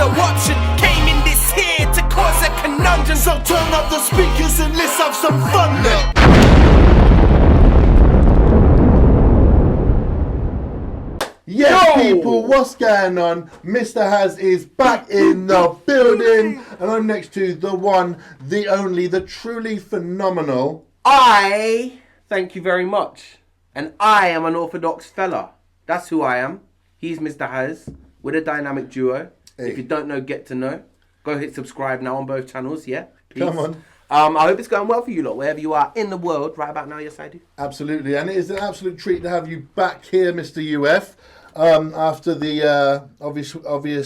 no option. Came in this here to cause a conundrum. So turn up the speakers and let's have some fun then. Yes, people, what's going on? Mr. Haz is back in the building, and I'm next to the one, the only, the truly phenomenal. Thank you very much. And I am Unorthadox Fella. That's who I am. He's Mr. Haz. We're a dynamic duo. Hey. If you don't know, get to know. Go hit subscribe now on both channels, yeah? Peace. Come on. I hope it's going well for you lot, wherever you are in the world right about now. Yes, I do. Absolutely, and it is an absolute treat to have you back here, Mr. UF, after the obvious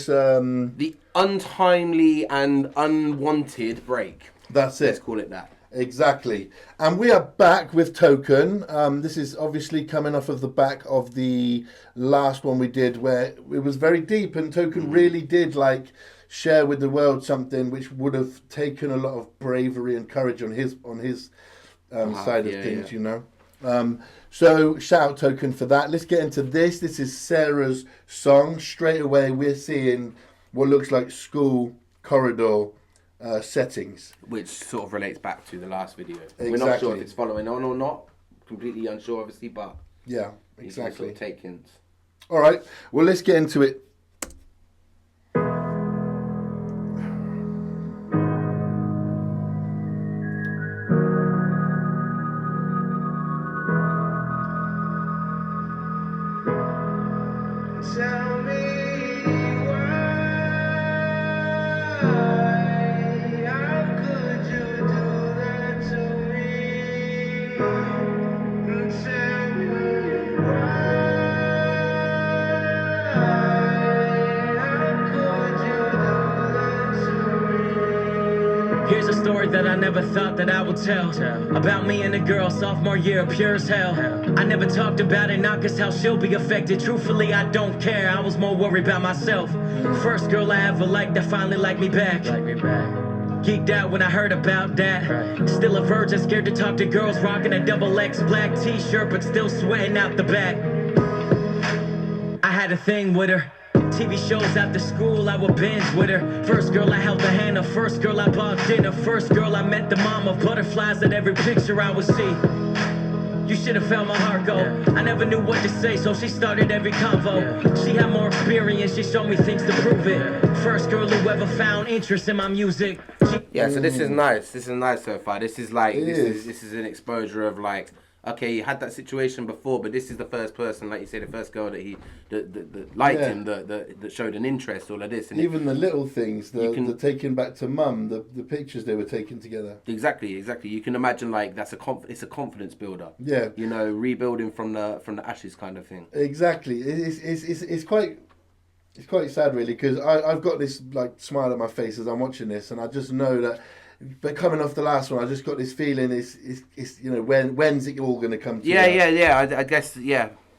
The untimely and unwanted break. That's it. Let's call it that. Exactly. And we are back with Token. This is obviously coming off of the back of the last one we did where it was very deep, and Token really did share with the world something which would have taken a lot of bravery and courage on his side of things, you know. So shout out Token for that. Let's get into this. This is Sarah's song. Straight away we're seeing what looks like school corridor settings, which sort of relates back to the last video. Exactly. We're not sure if it's following on or not. Completely unsure, obviously, but yeah, you exactly. can sort of take hints. All right, well, let's get into it. Tell me why, how could you do that to me? Tell me why, how could you do that to me? Here's a story that I never thought that I would tell. About me and a girl, sophomore year, pure as hell. I never talked about it, not cause how she'll be affected. Truthfully, I don't care, I was more worried about myself. First girl I ever liked that finally liked me back. Geeked out when I heard about that. Still a virgin, scared to talk to girls, rocking a XX black t-shirt, but still sweating out the back. I had a thing with her. TV shows after school, I would binge with her. First girl I held the hand of, first girl I bought dinner. First girl I met the mom of butterflies at every picture I would see. You should have felt my heart go. I never knew what to say, so she started every convo. She had more experience, she showed me things to prove it. First girl who ever found interest in my music. Yeah, so this is nice. This is nice so far. This is like It this is an exposure of like, okay, you had that situation before, but this is the first person, like you say, the first girl that that liked him, that showed an interest, all of this. And Even the little things, the taking back to mum, the pictures they were taking together. Exactly. You can imagine like it's a confidence builder. Yeah. You know, rebuilding from the ashes kind of thing. Exactly. It's quite sad really, because I've got this like smile on my face as I'm watching this, and I just know that. But coming off the last one, I just got this feeling. It's you know, when's it all going to come to? Yeah.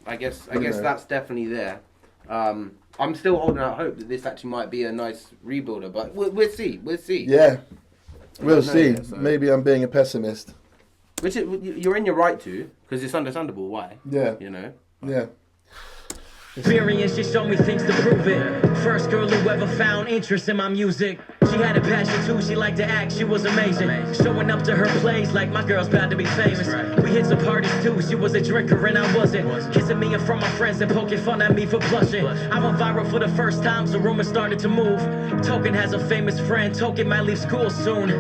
I guess that's definitely there. I'm still holding out hope that this actually might be a nice rebuilder, but we'll see. Yeah, we'll see. Yet, so. Maybe I'm being a pessimist. Which you're in your right to, because it's understandable why. Yeah. You know. Yeah. Experience, she showed me things to prove it. First girl who ever found interest in my music. She had a passion too, she liked to act, she was amazing. Showing up to her plays like my girl's about to be famous. We hit some parties too, she was a drinker and I wasn't. Kissing me in front of my friends and poking fun at me for blushing. I went viral for the first time, so rumors started to move. Token has a famous friend, Token might leave school soon.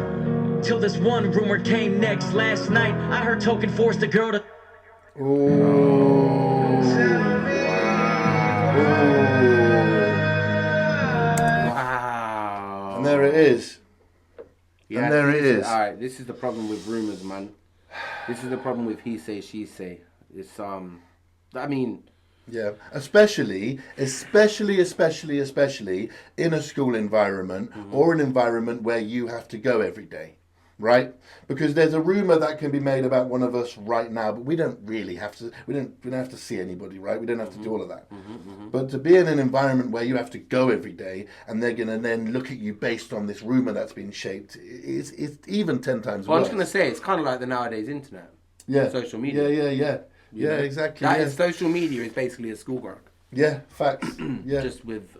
Till this one rumor came next. Last night, I heard Token forced a girl to... Wow. And there it is. Yeah, and there it is. All right, this is the problem with rumors, man. This is the problem with he say, she say. It's I mean. Yeah, especially in a school environment or an environment where you have to go every day, right? Because there's a rumor that can be made about one of us right now, but we don't really have to. We don't have to see anybody, right? We don't have to do all of that. But to be in an environment where you have to go every day and they're gonna then look at you based on this rumor that's been shaped, it's even 10 times Well, worse. I was gonna say it's kind of like the nowadays internet. Yeah. Social media. Yeah, exactly. That is, social media is basically a schoolground. Yeah, facts. Yeah. Just with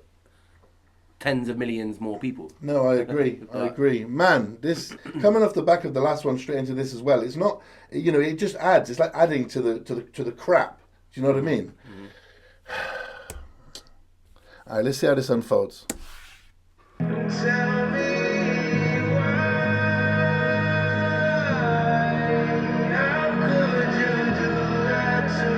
tens of millions more people. No, I agree. I agree. Man, this coming off the back of the last one straight into this as well. It's not, you know, it just adds. It's like adding to the crap. Do you know what I mean? All right, let's see how this unfolds. Tell me why, how could you do that to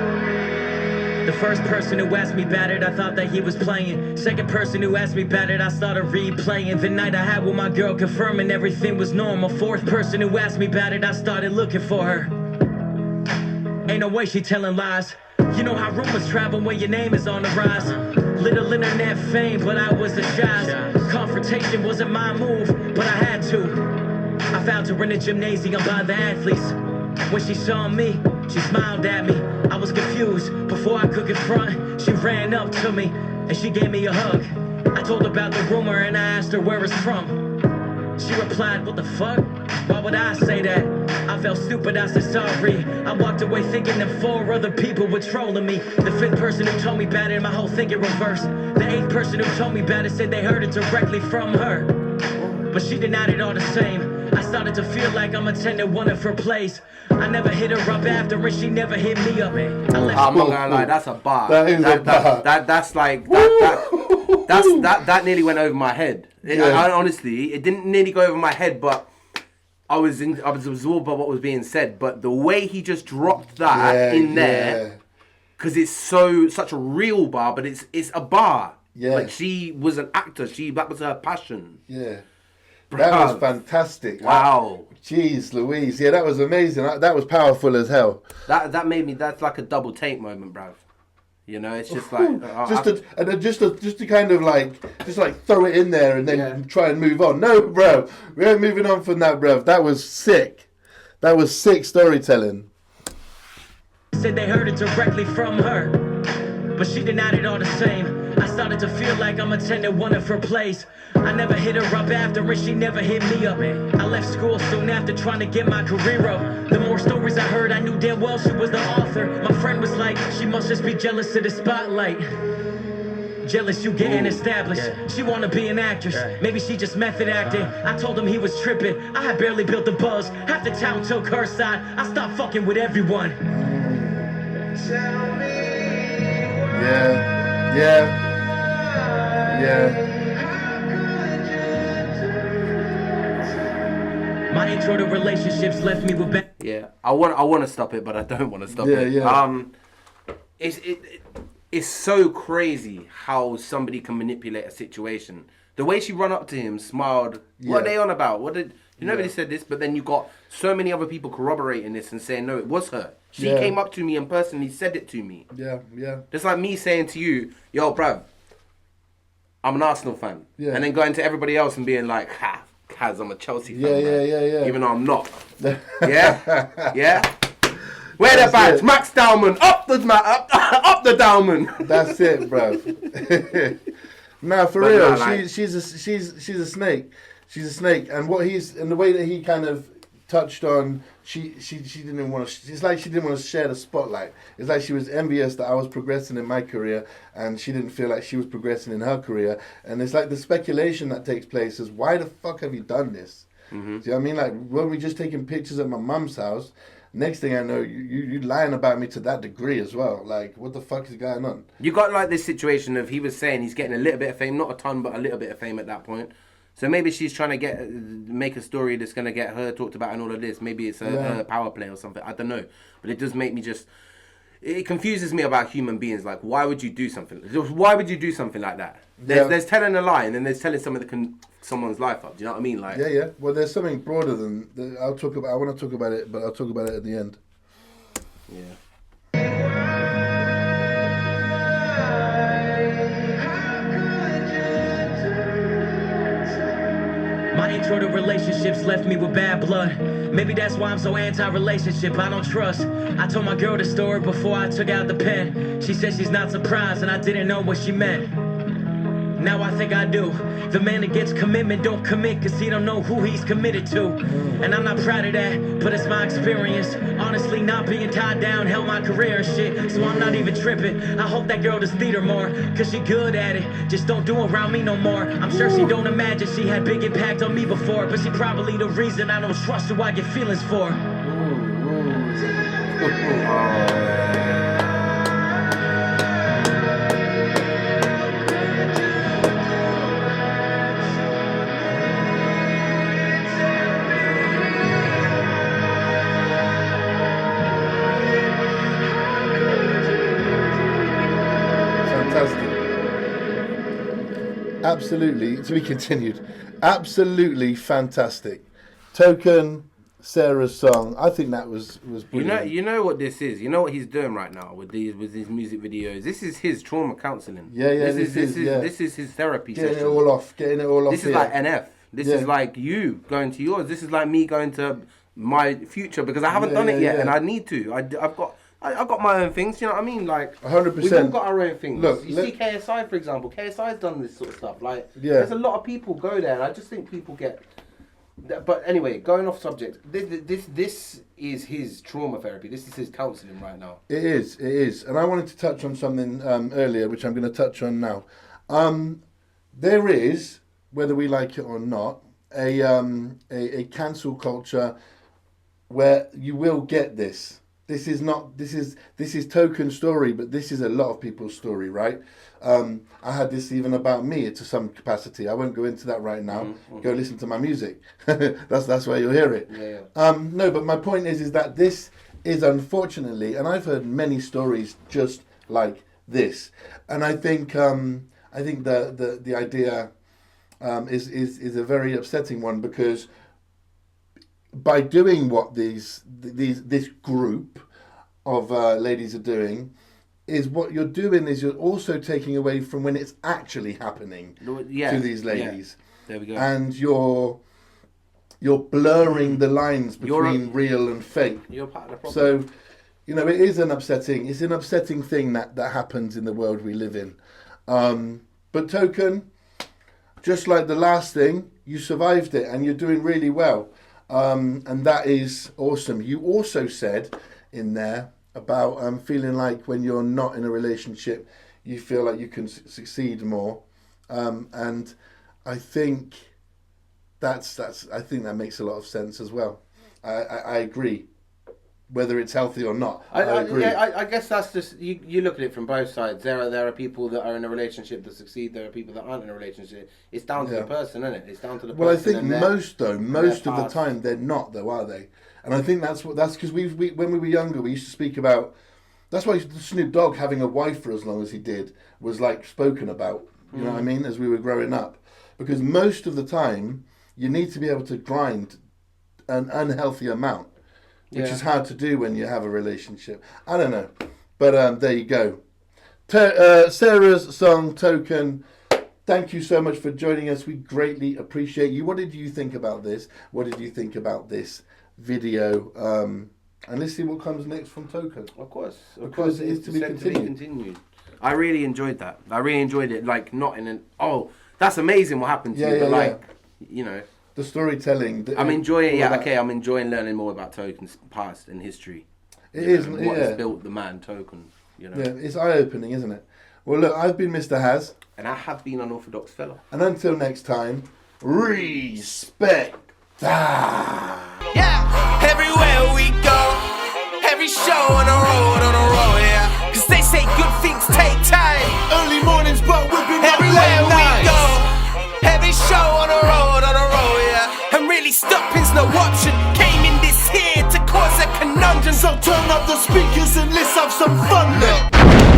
me? The first person who asked me about it, I thought that he was playing. Second person who asked me about it, I started replaying. The night I had with my girl, confirming everything was normal. Fourth person who asked me about it, I started looking for her. Ain't no way she telling lies. You know how rumors travel when your name is on the rise. Little internet fame, but I was the shy. Confrontation wasn't my move, but I had to. I found her in the gymnasium by the athletes. When she saw me, she smiled at me. I was confused. Before I could confront, she ran up to me and she gave me a hug. I told her about the rumor and I asked her where it's from. She replied, what the fuck? Why would I say that? I felt stupid, I said sorry. I walked away thinking that 4 other people were trolling me. The 5th person who told me about it, my whole thing in reverse. The 8th person who told me about it said they heard it directly from her. But she denied it all the same. I started to feel like I'm attending one of her plays. I never hit her up after and she never hit me up. I left I'm not gonna lie, that's a bar. That is a bar. That's like that nearly went over my head. I honestly, it didn't nearly go over my head, but I was absorbed by what was being said. But the way he just dropped that in there, because it's such a real bar, but it's a bar. Yeah. Like she was an actor. That was her passion. Yeah. That was fantastic. Wow. Jeez Louise. Yeah, that was amazing. That was powerful as hell. That made me, that's like a double take moment, bruv. You know, it's just like just to kind of like throw it in there and then try and move on. No, bro, we ain't moving on from that, bro. That was sick. That was sick storytelling. Said they heard it directly from her, but she denied it all the same. I started to feel like I'm attending one of her plays. I never hit her up after and she never hit me up. I left school soon after trying to get my career up. The more stories I heard, I knew damn well she was the author. My friend was like, she must just be jealous of the spotlight. Jealous you getting established. She wanna be an actress. Maybe she just method acting. I told him he was tripping. I had barely built the buzz. Half the town took her side. I stopped fucking with everyone. Tell me Yeah. My intro to relationships left me with bad. Yeah, I want to stop it, but I don't want to stop it. Yeah. It's so crazy how somebody can manipulate a situation. The way she run up to him, smiled. What are they on about? Nobody said this, but then you got so many other people corroborating this and saying, no, it was her. She came up to me and personally said it to me. Yeah. Just like me saying to you, yo, bruv, I'm an Arsenal fan. Yeah. And then going to everybody else and being like, ha, Kaz, I'm a Chelsea fan. Yeah. Even though I'm not. Yeah? Where the badge? it. Max Dowman, up the Dowman. That's it, bro. Nah, for But real, no, like- she's a snake. She's a snake, and the way that he kind of touched on, she didn't even want to. It's like she didn't want to share the spotlight. It's like she was envious that I was progressing in my career, and she didn't feel like she was progressing in her career. And it's like the speculation that takes place is, why the fuck have you done this? Mm-hmm. Do you know what I mean? Like, when we just taking pictures at my mum's house, next thing I know, you lying about me to that degree as well. Like, what the fuck is going on? You got like this situation of, he was saying he's getting a little bit of fame, not a ton, but a little bit of fame at that point. So maybe she's trying to make a story that's going to get her talked about and all of this. Maybe it's a power play or something. I don't know. But it does make me it confuses me about human beings. Like, why would you do something? Why would you do something like that? There's telling a lie and then there's telling something that can someone's life up. Do you know what I mean? Like, Yeah. Well, there's something broader than I want to talk about it, but I'll talk about it at the end. Yeah. My intro to relationships left me with bad blood. Maybe that's why I'm so anti-relationship. I don't trust. I told my girl the story before I took out the pen. She said she's not surprised and I didn't know what she meant. Now I think I do. The man that gets commitment don't commit cause he don't know who he's committed to. And I'm not proud of that, but it's my experience. Honestly, not being tied down held my career and shit, so I'm not even tripping. I hope that girl does theater more, cause she good at it. Just don't do around me no more. I'm sure she don't imagine she had big impact on me before, but she probably the reason I don't trust who I get feelings for. Absolutely, to be continued. Absolutely fantastic. Token, Sarah's song. I think that was brilliant. You know what this is. You know what he's doing right now with these music videos. This is his trauma counselling. Yeah. This is his therapy Getting session. it all off. This is like NF. This is like you going to yours. This is like me going to my future because I haven't done it yet and I need to. I've got my own things, you know what I mean? Like, 100%. We've all got our own things. Look, you see KSI, for example. KSI's done this sort of stuff. Like, there's a lot of people go there, and I just think people get... But anyway, going off subject, this is his trauma therapy. This is his counselling right now. It is. And I wanted to touch on something earlier, which I'm going to touch on now. There is, whether we like it or not, a cancel culture where you will get this. This is Token's story, but this is a lot of people's story, right? I had this even about me to some capacity. I won't go into that right now. Mm-hmm. Go listen to my music. that's where you'll hear it. Yeah. No, but my point is that this is unfortunately, and I've heard many stories just like this, and I think the idea is a very upsetting one because by doing what this group of ladies are doing, is what you're doing is you're also taking away from when it's actually happening to these ladies. Yeah. There we go. And you're blurring the lines between real and fake. You're part of the problem. So, it is an upsetting thing that happens in the world we live in. But Token, just like the last thing, you survived it and you're doing really well. And that is awesome. You also said in there about feeling like when you're not in a relationship, you feel like you can succeed more. And I think I think that makes a lot of sense as well. I agree. Whether it's healthy or not, I agree. Yeah, I guess that's just you look at it from both sides. There are people that are in a relationship that succeed. There are people that aren't in a relationship. It's down to the person, isn't it? It's down to the person. Well, I think most of the time they're not, though, are they? And I think that's because we when we were younger, we used to speak about. That's why Snoop Dogg having a wife for as long as he did was like spoken about. You know what I mean? As we were growing up, because most of the time you need to be able to grind an unhealthy amount. Which is hard to do when you have a relationship. I don't know. But there you go. Sarah's song, Token. Thank you so much for joining us. We greatly appreciate you. What did you think about this? What did you think about this video? And let's see what comes next from Token. Of course. Because it is to be continued. I really enjoyed that. I really enjoyed it. Like, not in an... Oh, that's amazing what happened to you. But the storytelling. I'm enjoying, I'm enjoying learning more about Token's past and history. It is, what has built the man Token, Yeah, it's eye-opening, isn't it? Well, look, I've been Mr. Haz. And I have been Unorthadox Fella. And until next time, respect. Yeah, everywhere we go, every show on the road, yeah. Cause they say good things take time. Early mornings, but we've been everywhere we go, every show on the road, yeah. And really stopping's no option. Came in this here to cause a conundrum. So turn up the speakers and let's have some fun, look.